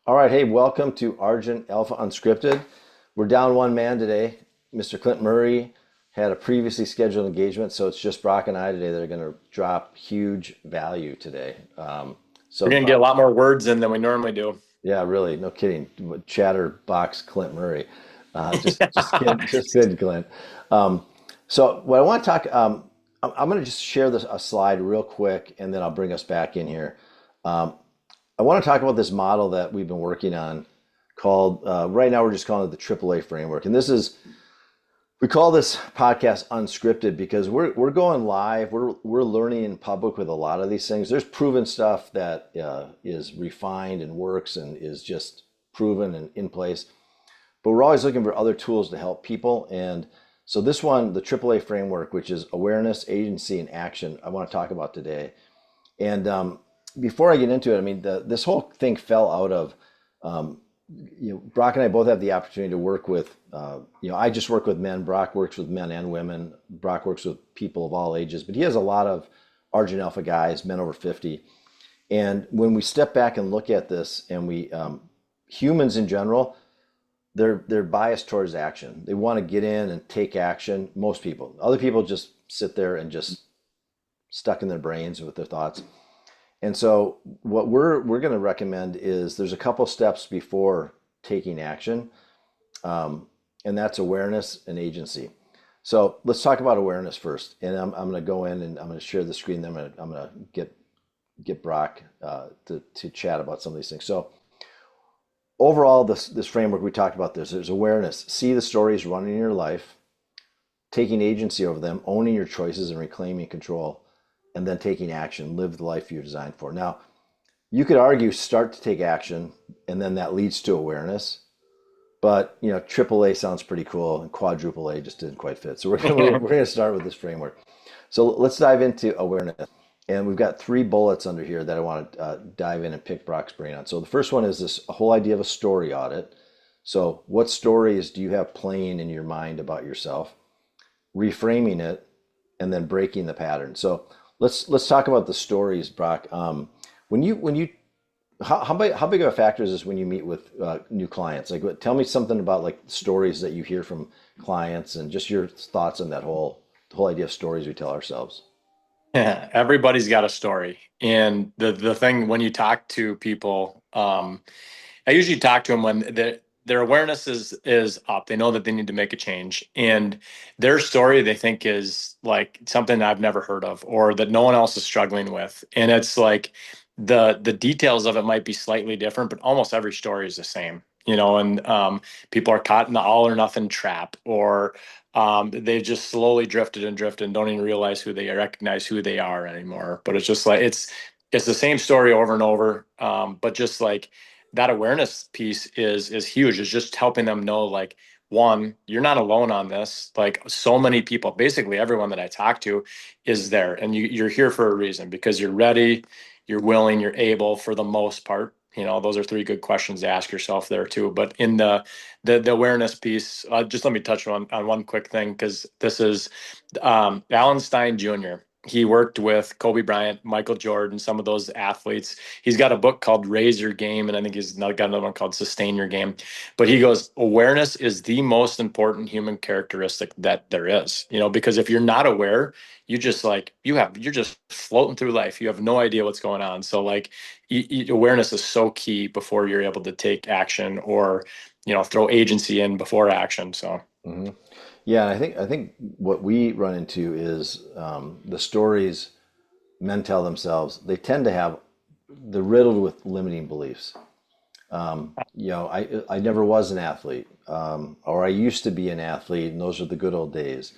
All right, hey, welcome to Argent Alpha Unscripted. We're down one man today. Mr. Clint Murray had a previously scheduled engagement, so it's just Brock and I today that are going to drop huge value today. We're So, gonna get a lot more words in than we normally do. yeah, really, no kidding. Chatterbox Clint Murray. Just kidding, just kidding, Clint. Um, so, what I want to talk, I'm going to just share a slide real quick, and then I'll bring us back in here. Um, I want to talk about this model that we've been working on called, right now we're just calling it the AAA framework. And we call this podcast unscripted because we're going live. We're learning in public with a lot of these things. There's proven stuff that is refined and works and is just proven and in place. But we're always looking for other tools to help people. And so this one, the AAA framework, which is awareness, agency, and action, I want to talk about today. And before I get into it, I mean, this whole thing fell out of, um, Brock and I both have the opportunity to work with, I just work with men. Brock works with men and women. Brock works with people of all ages, but he has a lot of Argent Alpha guys, men over 50. And when we step back and look at this, and humans in general, they're biased towards action. They want to get in and take action. Most people, other people just sit there and just stuck in their brains with their thoughts. And so what we're going to recommend is there's a couple steps before taking action, and that's awareness and agency. So let's talk about awareness first. And I'm going to go in and I'm going to share the screen. Then I'm going to get Brock to chat about some of these things. So overall, this framework we talked about, there's awareness. See the stories running in your life, taking agency over them, owning your choices and reclaiming control, and then taking action. Live the life you're designed for. Now, you could argue start to take action, and then that leads to awareness. But AAA sounds pretty cool, and quadruple A just didn't quite fit. So we're gonna start with this framework. So let's dive into awareness, and we've got three bullets under here that I want to dive in and pick Brock's brain on. So the first one is this whole idea of a story audit. So what stories do you have playing in your mind about yourself? Reframing it, and then breaking the pattern. So let's talk about the stories, Brock. When you how big of a factor is this when you meet with new clients? Like, tell me something about like stories that you hear from clients, and just your thoughts on that whole idea of stories we tell ourselves. Yeah, everybody's got a story. And the thing when you talk to people, I usually talk to them when their awareness is up. They know that they need to make a change. And their story they think is like something I've never heard of or that no one else is struggling with. And it's like the details of it might be slightly different, but almost every story is the same. And people are caught in the all or nothing trap, or they just slowly drifted and drifted and don't even realize recognize who they are anymore. But it's just like it's the same story over and over. But just like that awareness piece is huge. It's just helping them know, like, one, you're not alone on this. Like, so many people, basically everyone that I talk to is there, and you're here for a reason because you're ready, you're willing, you're able for the most part. Those are three good questions to ask yourself there too. But in the awareness piece, just let me touch on one quick thing, because this is Alan Stein Jr. He worked with Kobe Bryant, Michael Jordan, some of those athletes. He's got a book called Raise Your Game, and I think he's got another one called Sustain Your Game. But he goes, awareness is the most important human characteristic that there is. Because if you're not aware, you're just floating through life. You have no idea what's going on. So like awareness is so key before you're able to take action, or throw agency in before action. So. Hmm. Yeah, and I think what we run into is the stories men tell themselves. They tend to have they're riddled with limiting beliefs. I never was an athlete, or I used to be an athlete, and those are the good old days.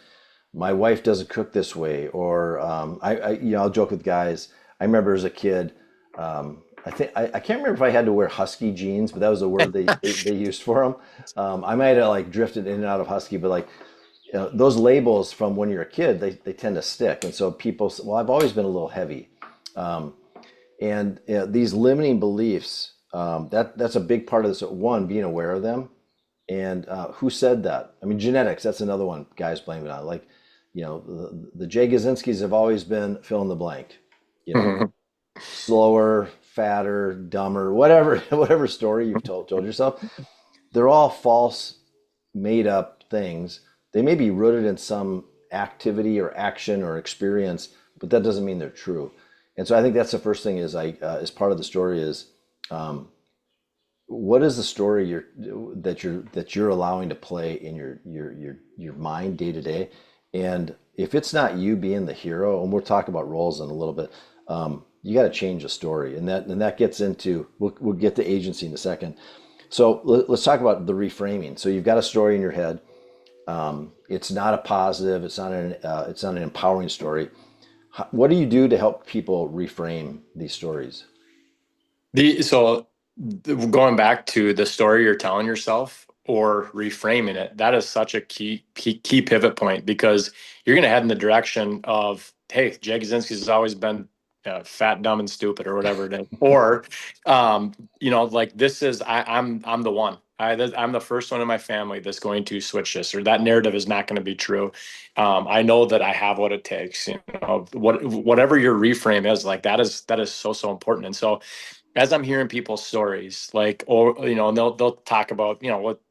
My wife doesn't cook this way, or I'll joke with guys. I remember as a kid, I can't remember if I had to wear husky jeans, but that was the word they used for them. I might have like drifted in and out of husky, but like those labels from when you're a kid, they tend to stick, and so people say, well, I've always been a little heavy. Um, and these limiting beliefs, that's a big part of this. One, being aware of them, and who said that? I mean, genetics. That's another one. Guys blame it on. Like, the Jay Gazinskis have always been fill in the blank. You know, slower, fatter, dumber, whatever, whatever story you've told yourself, they're all false, made up things. They may be rooted in some activity or action or experience, but that doesn't mean they're true. And so I think that's the first thing is as part of the story is um, what is the story that you're allowing to play in your mind day to day, and if it's not you being the hero, and we'll talk about roles in a little bit, you got to change the story, and that gets into we'll get to agency in a second. So let's talk about the reframing. So you've got a story in your head. It's not a positive. It's not an empowering story. What do you do to help people reframe these stories? Going back to the story you're telling yourself or reframing it, that is such a key pivot point, because you're going to head in the direction of, hey, Jay Kaczynski's has always been fat, dumb, and stupid, or whatever it is. Or, like this is, I'm the one. I'm the first one in my family that's going to switch this, or that narrative is not going to be true. I know that I have what it takes. Whatever your reframe is, like that is so important. And so, as I'm hearing people's stories, like, or and they'll talk about, what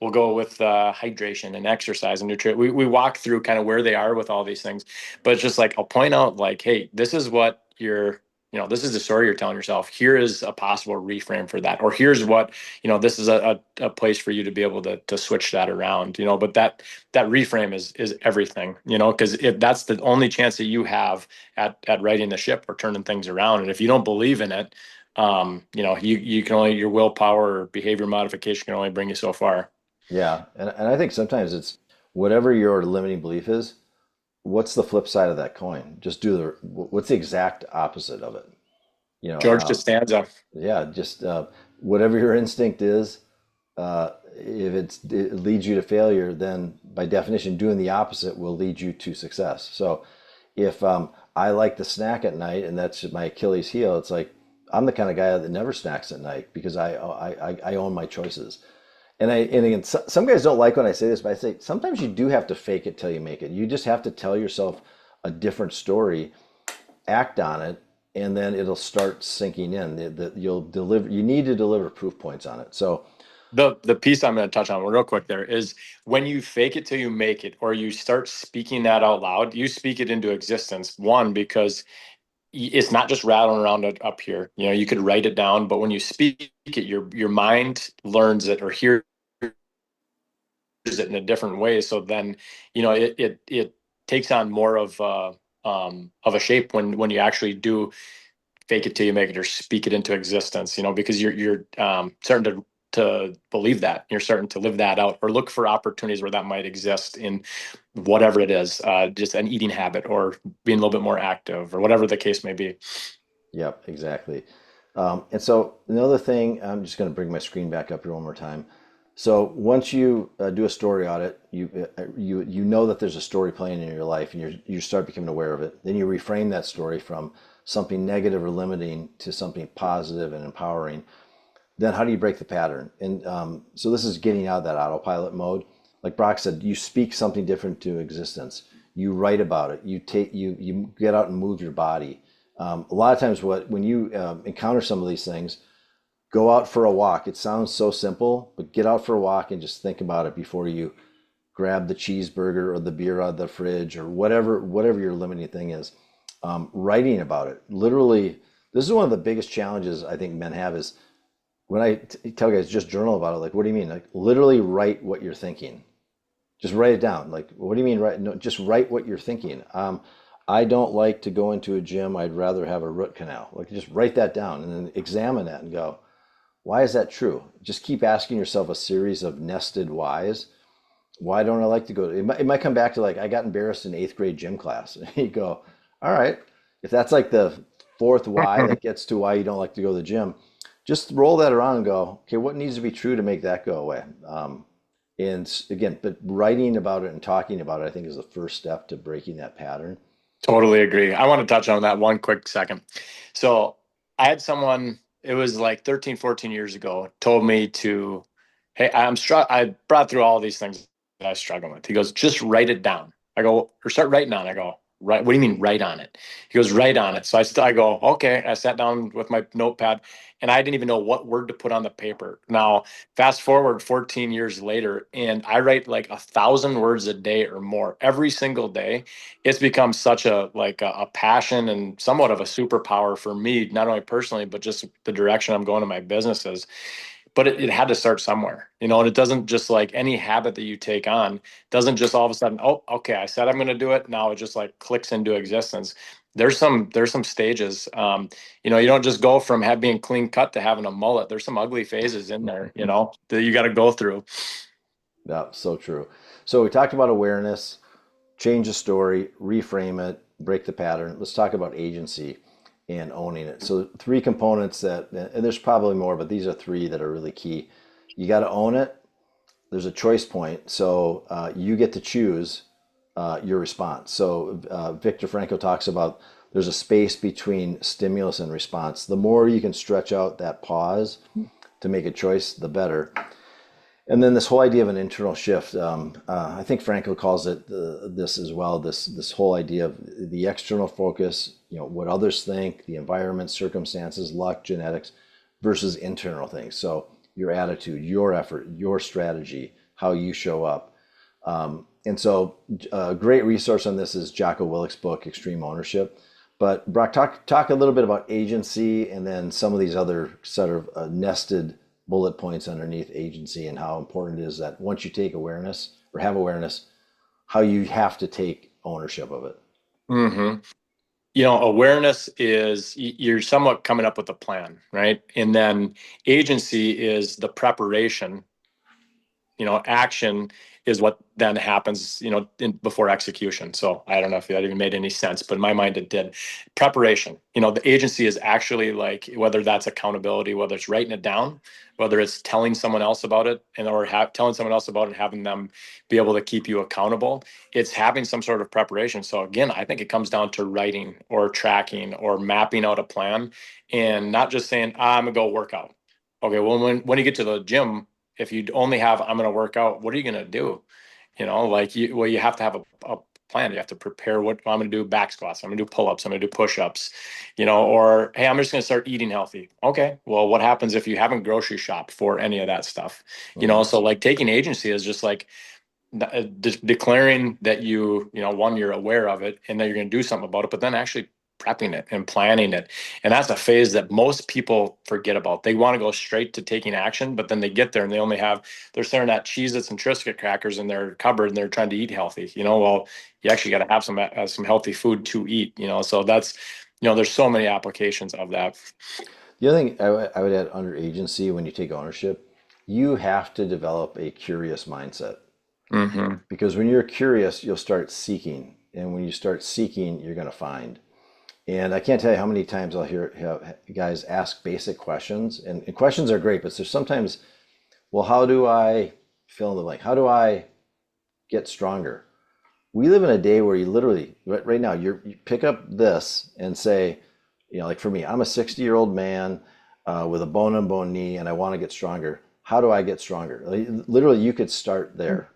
we'll go with hydration and exercise and nutrition. We walk through kind of where they are with all these things, but it's just like I'll point out, like, hey, this is what this is the story you're telling yourself. Here is a possible reframe for that, or here's what this is a place for you to be able to switch that around. But that reframe is everything. Because if that's the only chance that you have at righting the ship or turning things around, and if you don't believe in it, you can only, your willpower or behavior modification can only bring you so far. Yeah, and I think sometimes it's whatever your limiting belief is, what's the flip side of that coin? Just do what's the exact opposite of it? You know, George Costanza. yeah, just whatever your instinct is, if it leads you to failure, then by definition, doing the opposite will lead you to success. So if I like to snack at night and that's my Achilles heel, it's like I'm the kind of guy that never snacks at night because I own my choices. And again, some guys don't like when I say this, but I say sometimes you do have to fake it till you make it. You just have to tell yourself a different story, act on it, and then it'll start sinking in. That you'll deliver. You need to deliver proof points on it. So The piece I'm going to touch on real quick there is when you fake it till you make it, or you start speaking that out loud, you speak it into existence. One, because it's not just rattling around up here. You could write it down, but when you speak it, your mind learns it or hears it in a different way. So then, it takes on more of a shape when you actually do fake it till you make it or speak it into existence, because you're starting to believe that. You're starting to live that out or look for opportunities where that might exist in whatever it is, just an eating habit or being a little bit more active or whatever the case may be. yep, exactly. And so another thing, I'm just going to bring my screen back up here one more time. So once you do a story audit, you know that there's a story playing in your life, and you start becoming aware of it. Then you reframe that story from something negative or limiting to something positive and empowering. Then how do you break the pattern? And so this is getting out of that autopilot mode. Like Brock said, you speak something different to existence. You write about it. You get out and move your body. A lot of times, when you encounter some of these things, go out for a walk. It sounds so simple, but get out for a walk and just think about it before you grab the cheeseburger or the beer out of the fridge or whatever your limiting thing is. Writing about it. Literally, this is one of the biggest challenges I think men have is when I tell guys just journal about it. Like, what do you mean? Like, literally write what you're thinking. Just write it down. Like, what do you mean? Write? No, just write what you're thinking. I don't like to go into a gym. I'd rather have a root canal. Like, just write that down and then examine that and go, why is that true? Just keep asking yourself a series of nested whys. Why don't I like to go? It might come back to like, I got embarrassed in eighth grade gym class. And you go, all right, if that's like the fourth why that gets to why you don't like to go to the gym, just roll that around and go, okay, what needs to be true to make that go away? And again, but writing about it and talking about it, I think is the first step to breaking that pattern. Totally agree. I want to touch on that one quick second. So I had someone, it was like 13, 14 years ago, told me to, hey, I brought through all these things that I struggle with. He goes, just write it down. I go, or start writing on it. I go, Right. What do you mean write on it? He goes, write on it. So I go, okay. I sat down with my notepad and I didn't even know what word to put on the paper. Now, fast forward 14 years later, and I write like 1,000 words a day or more every single day. It's become such a passion and somewhat of a superpower for me, not only personally, but just the direction I'm going in my businesses. But it had to start somewhere, and it doesn't just like any habit that you take on doesn't just all of a sudden, oh, okay, I said I'm going to do it. Now it just like clicks into existence. There's some stages. You don't just go from being clean cut to having a mullet. There's some ugly phases in there, that you got to go through. Yeah, so true. So we talked about awareness, change the story, reframe it, break the pattern. Let's talk about agency and owning it. So three components and there's probably more, but these are three that are really key. You got to own it. There's a choice point. So you get to choose your response. So Viktor Frankl talks about there's a space between stimulus and response. The more you can stretch out that pause to make a choice, the better. And then this whole idea of an internal shift, I think Frankl calls it this as well. This whole idea of the external focus, what others think, the environment, circumstances, luck, genetics, versus internal things. So your attitude, your effort, your strategy, how you show up. And so a great resource on this is Jocko Willink's book, Extreme Ownership. But Brock, talk a little bit about agency and then some of these other sort of nested bullet points underneath agency and how important it is that once you take awareness or have awareness, how you have to take ownership of it. Mm-hmm. Awareness is you're somewhat coming up with a plan, right? And then agency is the preparation. Action is what then happens, before execution. So I don't know if that even made any sense, but in my mind it did. Preparation, the agency is actually like, whether that's accountability, whether it's writing it down, whether it's telling someone else about it or telling someone else about it, having them be able to keep you accountable. It's having some sort of preparation. So again, I think it comes down to writing or tracking or mapping out a plan and not just saying, I'm gonna go work out. Okay, well, when you get to the gym, if you only have, I'm going to work out, what are you going to do? You have to have a plan. You have to prepare what I'm going to do: back squats, I'm going to do pull-ups, I'm going to do push-ups, or, hey, I'm just going to start eating healthy. Okay, well, what happens if you haven't grocery shopped for any of that stuff? So like taking agency is just like declaring that one, you're aware of it and that you're going to do something about it, but then actually prepping it and planning it. And that's a phase that most people forget about. They want to go straight to taking action, but then they get there and they're staring at Cheez-Its and Triscuit crackers in their cupboard and they're trying to eat healthy. Well, you actually got to have some healthy food to eat, so that's, there's so many applications of that. The other thing I would add under agency, when you take ownership, you have to develop a curious mindset. Mm-hmm. Because when you're curious, you'll start seeking. And when you start seeking, you're going to find. And I can't tell you how many times I'll hear guys ask basic questions. And questions are great, but there's sometimes, well, how do I fill in the blank? How do I get stronger? We live in a day where you literally, right now, you pick up this and say, like for me, I'm a 60-year-old man with a bone-on-bone knee, and I want to get stronger. How do I get stronger? Literally, you could start there.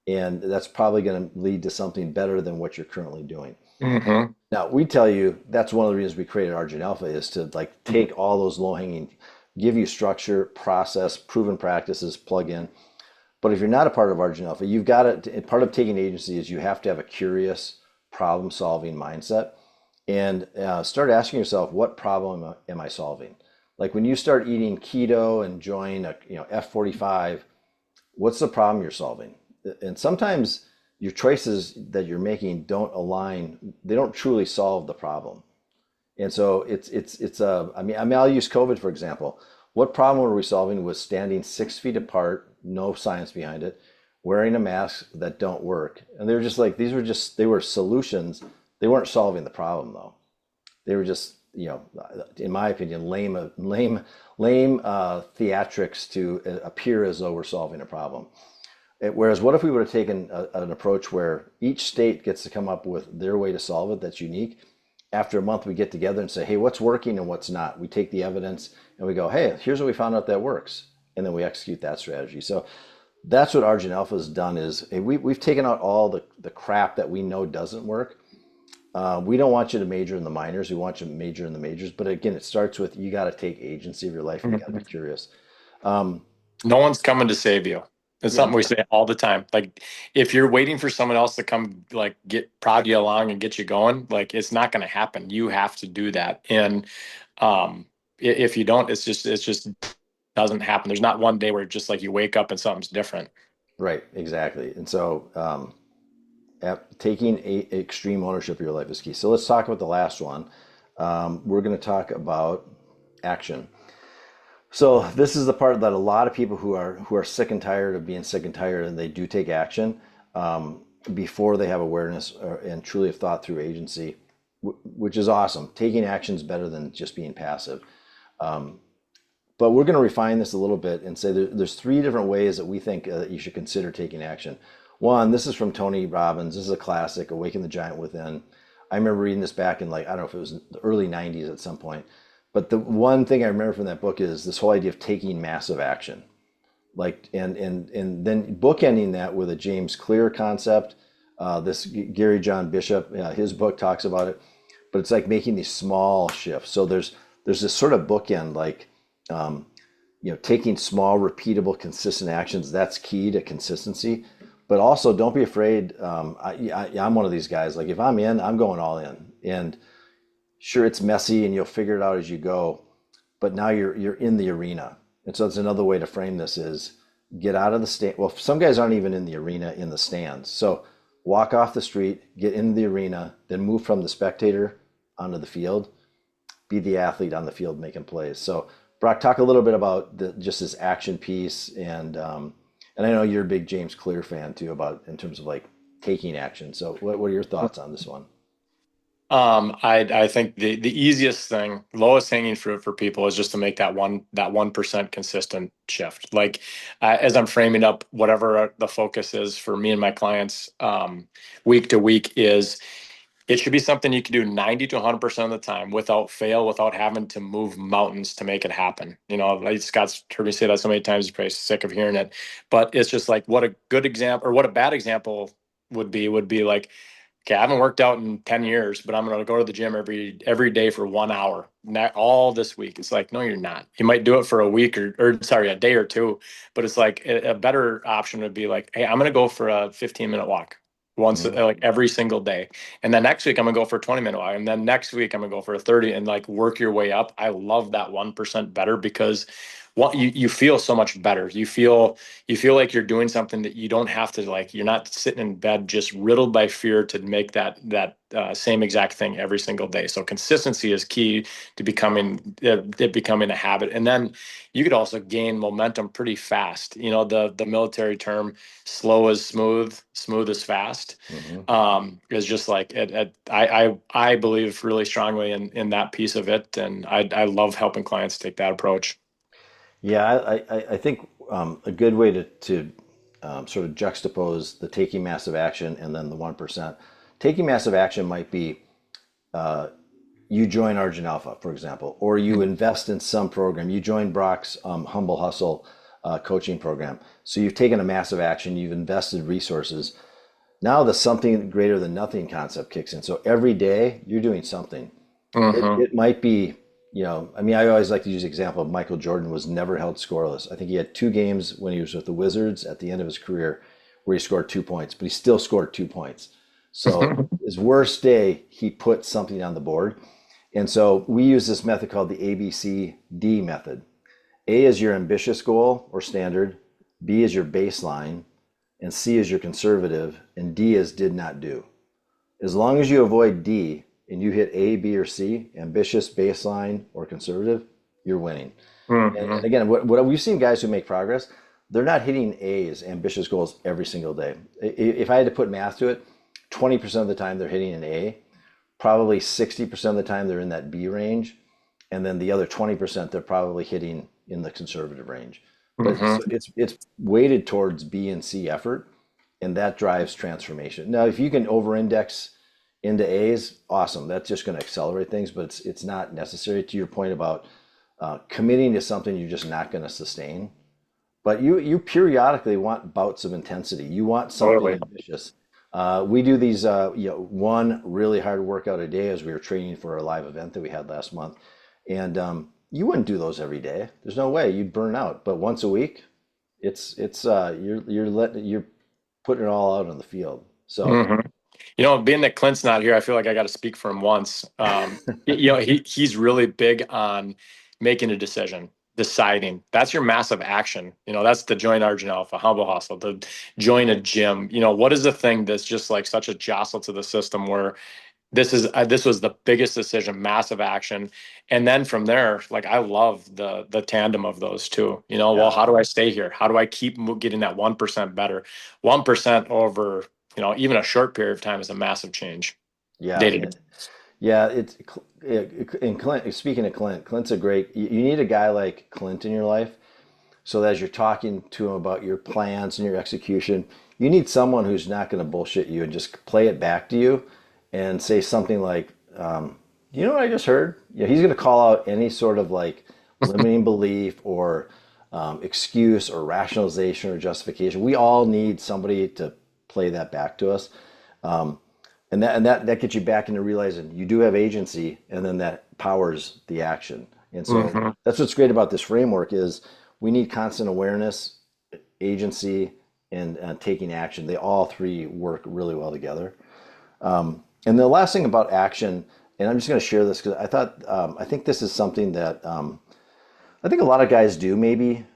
And that's probably going to lead to something better than what you're currently doing. Mm-hmm. Now, we tell you that's one of the reasons we created Argent Alpha is to like take all those low-hanging, give you structure, process, proven practices, plug in. But if you're not a part of Argent Alpha, you've got to, part of taking agency is you have to have a curious problem-solving mindset and start asking yourself, what problem am I solving? Like when you start eating keto and join F45, what's the problem you're solving? And sometimes your choices that you're making don't align. They don't truly solve the problem. And so I'll use COVID, for example. What problem were we solving was standing 6 feet apart, no science behind it, wearing a mask that don't work. And they were just like, they were solutions. They weren't solving the problem though. They were just, in my opinion, lame theatrics to appear as though we're solving a problem. Whereas what if we would have taken an approach where each state gets to come up with their way to solve it that's unique? After a month, we get together and say, hey, what's working and what's not? We take the evidence and we go, hey, here's what we found out that works. And then we execute that strategy. So that's what Argent Alpha has done is we've taken out all the crap that we know doesn't work. We don't want you to major in the minors. We want you to major in the majors. But again, it starts with you got to take agency of your life and you got to be curious. Um, No one's coming to save you. It's yeah, something we say all the time. Like if you're waiting for someone else to come like get prod you along and get you going, like it's not going to happen. You have to do that. And if you don't, it's just doesn't happen. There's not one day where just like you wake up and something's different. right, exactly. And so taking extreme ownership of your life is key. So let's talk about the last one. We're going to talk about action. So this is the part that a lot of people who are sick and tired of being sick and tired, and they do take action before they have awareness and truly have thought through agency, which is awesome. Taking action is better than just being passive. But we're going to refine this a little bit and say there's three different ways that we think that you should consider taking action. One, this is from Tony Robbins. This is a classic, Awaken the Giant Within. I remember reading this back in I don't know if it was the early 90s at some point. But the one thing I remember from that book is this whole idea of taking massive action. Like and then bookending that with a James Clear concept. This Gary John Bishop, his book talks about it. But it's like making these small shifts. So there's this sort of bookend, like taking small, repeatable, consistent actions. That's key to consistency. But also, don't be afraid. I'm one of these guys. Like if I'm in, I'm going all in. And sure, it's messy, and you'll figure it out as you go. But now you're in the arena. And so that's another way to frame this: is get out of the stand. Well, some guys aren't even in the arena, in the stands. So walk off the street, get into the arena, then move from the spectator onto the field. Be the athlete on the field making plays. So Brock, talk a little bit about just this action piece, and I know you're a big James Clear fan too, about in terms of like taking action. So what are your thoughts on this one? I think the easiest thing, lowest hanging fruit for people is just to make that 1% consistent shift. Like as I'm framing up whatever the focus is for me and my clients, week to week is it should be something you can do 90 to 100% of the time without fail, without having to move mountains to make it happen. Like Scott's heard me say that so many times, he's probably sick of hearing it, but it's just like what a good example or what a bad example would be like, okay, I haven't worked out in 10 years, but I'm going to go to the gym every day for 1 hour, not all this week. It's like, no, you're not. You might do it for a week or sorry, a day or two, but it's like a better option would be like, hey, I'm going to go for a 15-minute walk once, Mhm. like every single day. And then next week I'm gonna go for a 20-minute walk. And then next week I'm gonna go for a 30 and like work your way up. I love that 1% better because what you feel so much better. You feel like you're doing something that you don't have to, like, you're not sitting in bed just riddled by fear to make that same exact thing every single day. So consistency is key to it becoming a habit. And then you could also gain momentum pretty fast. The military term, slow is smooth, smooth is fast, Mhm. is just like I believe really strongly in that piece of it. And I love helping clients take that approach. Yeah, I think a good way to sort of juxtapose the taking massive action and then the 1%. Taking massive action might be you join Argent Alpha, for example, or you invest in some program. You join Brock's Humble Hustle coaching program. So you've taken a massive action, you've invested resources. Now the something greater than nothing concept kicks in. So every day you're doing something. Mm-hmm. It might be, I mean, I always like to use the example of Michael Jordan was never held scoreless. I think he had two games when he was with the Wizards at the end of his career where he scored 2 points, but he still scored 2 points. So his worst day, he put something on the board. And so we use this method called the ABCD method. A is your ambitious goal or standard, B is your baseline, and C is your conservative, and D is did not do. As long as you avoid D and you hit A, B, or C, ambitious, baseline, or conservative, you're winning. And Mm-hmm. again, what we've seen guys who make progress, they're not hitting A's, ambitious goals, every single day. If I had to put math to it, 20% of the time they're hitting an A, probably 60% of the time they're in that B range, and then the other 20% they're probably hitting in the conservative range. But so Mm-hmm. it's weighted towards B and C effort, and that drives transformation. Now, if you can over-index into A's, awesome. That's just going to accelerate things, but it's not necessary. To your point about committing to something you're just not going to sustain. But you periodically want bouts of intensity. You want something Totally. ambitious. We do these, one really hard workout a day as we were training for a live event that we had last month. And you wouldn't do those every day. There's no way you'd burn out. But once a week, you're putting it all out on the field. So hmm Being that Clint's not here, I feel like I got to speak for him once. He's really big on making a decision, deciding. That's your massive action. That's the join Argent Alpha, Humble Hustle, to join a gym. What is the thing that's just like such a jostle to the system where this was the biggest decision, massive action. And then from there, like I love the tandem of those two. Well, yeah, how do I stay here? How do I keep getting that 1% better? 1% over, even a short period of time is a massive change yeah, day to day. yeah. And Clint. Speaking of Clint, Clint's a great. You need a guy like Clint in your life. So that as you're talking to him about your plans and your execution, you need someone who's not going to bullshit you and just play it back to you and say something like, you know what I just heard? Yeah, he's going to call out any sort of like limiting belief or excuse or rationalization or justification. We all need somebody to play that back to us. And that gets you back into realizing you do have agency, and then that powers the action. And so hmm that's what's great about this framework is we need constant awareness, agency, and taking action. They all three work really well together. And the last thing about action, and I'm just going to share this because I think this is something that I think a lot of guys do, maybe,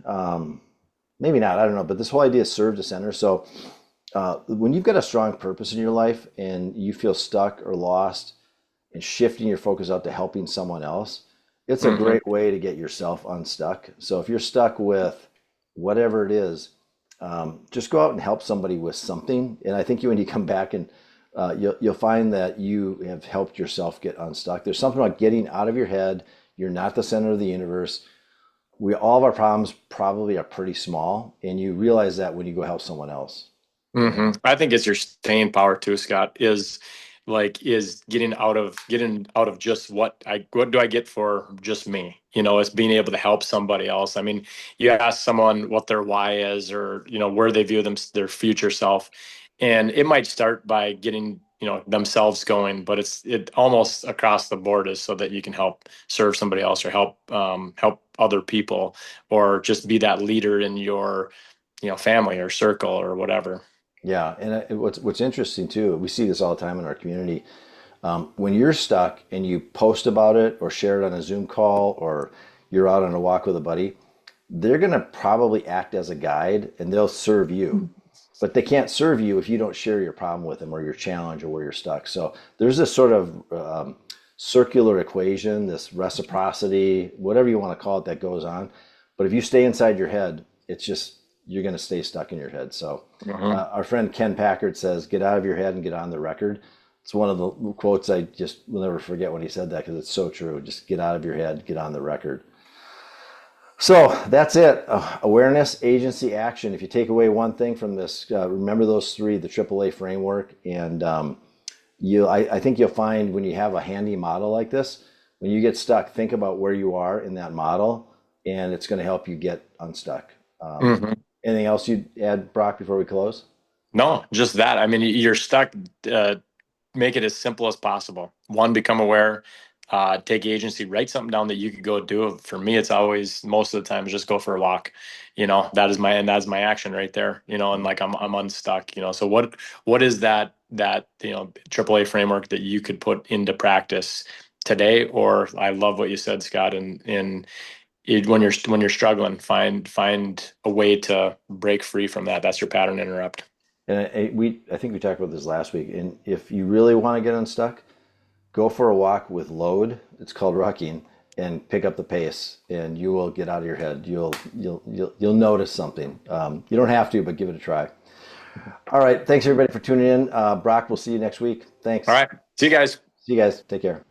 maybe not, I don't know, but this whole idea is serve to center. So when you've got a strong purpose in your life and you feel stuck or lost and shifting your focus out to helping someone else, it's a hmm great way to get yourself unstuck. So if you're stuck with whatever it is, just go out and help somebody with something. And I think when you come back and you'll find that you have helped yourself get unstuck. There's something about getting out of your head. You're not the center of the universe. All of our problems probably are pretty small, and you realize that when you go help someone else. I think it's your staying power too, Scott, is getting out of just what do I get for just me? It's being able to help somebody else. I mean, you ask someone what their why is, or where they view their future self, and it might start by getting themselves going, but it almost across the board is so that you can help serve somebody else or help other people, or just be that leader in your family or circle or whatever. Yeah, and what's interesting too, we see this all the time in our community. When you're stuck and you post about it or share it on a Zoom call or you're out on a walk with a buddy, they're going to probably act as a guide and they'll serve you. But they can't serve you if you don't share your problem with them or your challenge or where you're stuck. So there's this sort of circular equation, this reciprocity, whatever you want to call it, that goes on. But if you stay inside your head, it's just you're going to stay stuck in your head. So Mhm. our friend Ken Packard says, "Get out of your head and get on the record." It's one of the quotes I just will never forget when he said that because it's so true. Just get out of your head, get on the record. So that's it. Awareness, agency, action. If you take away one thing from this, remember those three, the AAA framework. And I think you'll find when you have a handy model like this, when you get stuck, think about where you are in that model, and it's going to help you get unstuck. Mhm. Anything else you'd add, Brock, before we close? No, just that. I mean, you're stuck. Make it as simple as possible. One, become aware. Take agency. Write something down that you could go do. For me, it's always most of the time just go for a walk. That's my action right there. And like I'm unstuck. So what is that AAA framework that you could put into practice today? Or I love what you said, Scott, and when you're struggling, find a way to break free from that. That's your pattern interrupt. And I think we talked about this last week. And if you really want to get unstuck, go for a walk with load. It's called rucking, and pick up the pace, and you will get out of your head. You'll notice something. You don't have to, but give it a try. All right. Thanks everybody for tuning in. Brock, we'll see you next week. All Thanks. right. See you guys. See you guys. Take care.